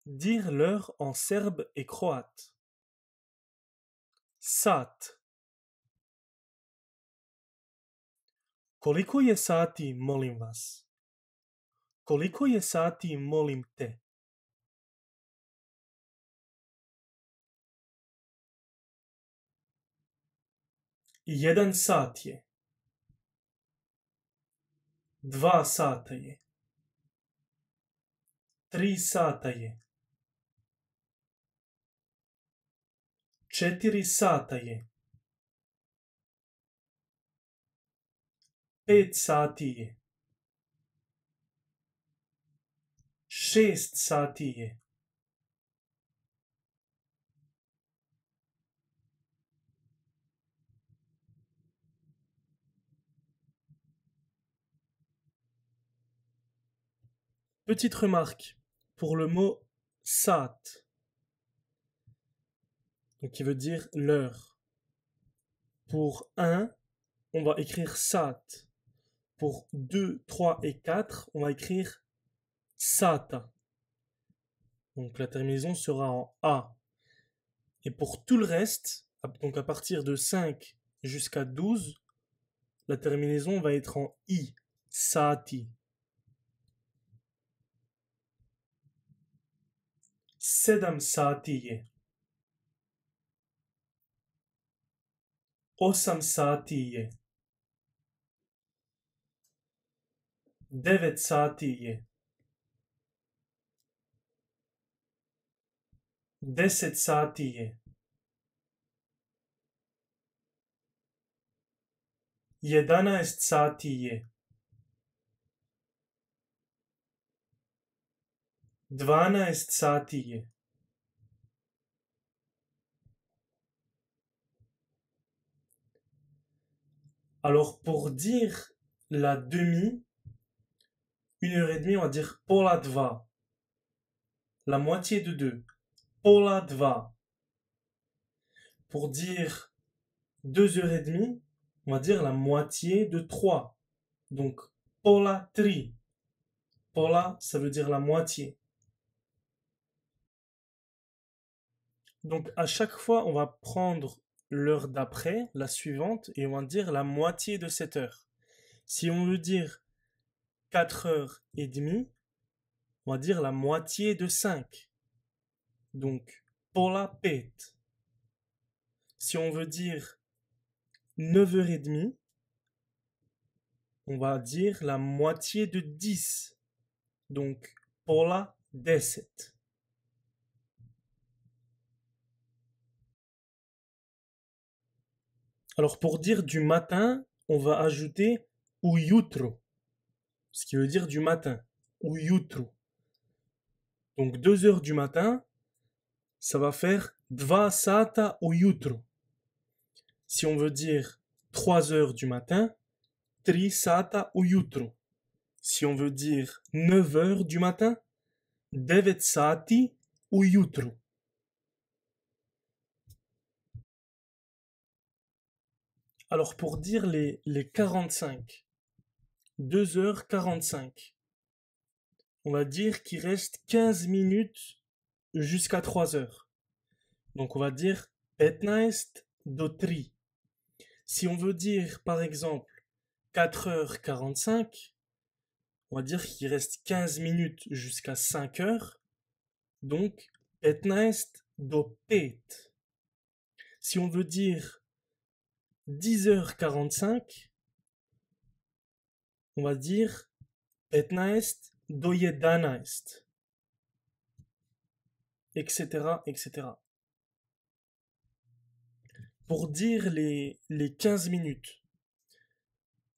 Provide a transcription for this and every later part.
Dire l'heure en serbe et croate. Sat. Koliko je sati, molim vas? Koliko je sati, molim te? Jedan sat je. 2 sata je. 3 sata je. 4 sata je. 5 sati je. 6 sati je. Petite remarque pour le mot sat, donc qui veut dire l'heure. Pour 1, on va écrire sat. Pour 2, 3 et 4, on va écrire sata. Donc la terminaison sera en A. Et pour tout le reste, donc à partir de 5 jusqu'à 12, la terminaison va être en I. Sati. Sedam sati je. 8 sati je. 9 sati je. 10 sati je. 11 sati je. 12 sati je. Alors pour dire la demi, 1h30, on va dire pola dva. La moitié de 2. Pola dva. Pour dire 2h30, on va dire la moitié de 3. Donc pola tri. Pola, ça veut dire la moitié. Donc à chaque fois, on va prendre l'heure d'après, la suivante, et on va dire la moitié de cette heure. Si on veut dire 4h30, on va dire la moitié de 5. Donc pola pet. Si on veut dire 9h30, on va dire la moitié de 10. Donc pola 10. Alors pour dire du matin, on va ajouter ujutro, ce qui veut dire du matin. Ujutro. Donc 2 heures du matin, ça va faire 2 sata ujutro. Si on veut dire 3 heures du matin, 3 sata ujutro. Si on veut dire 9 heures du matin, 9 sati ujutro. Alors pour dire les 45, 2h45, on va dire qu'il reste 15 minutes jusqu'à 3 heures. Donc on va dire 15 do 3. Si on veut dire par exemple 4h45, on va dire qu'il reste 15 minutes jusqu'à 5 heures. Donc 15 do 5. Si on veut dire 10h45, on va dire 15 do 11, etc., etc. Pour dire les 15 minutes,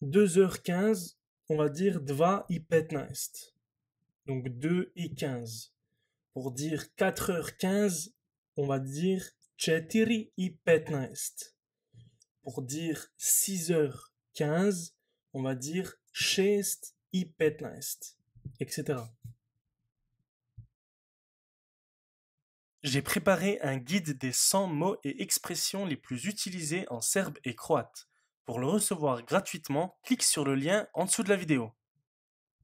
2h15, on va dire 2 i 15. Donc 2 et 15. Pour dire 4h15, on va dire 4 i 15. Pour dire 6h15, on va dire 6 i 15, etc. J'ai préparé un guide des 100 mots et expressions les plus utilisés en serbe et croate. Pour le recevoir gratuitement, clique sur le lien en dessous de la vidéo.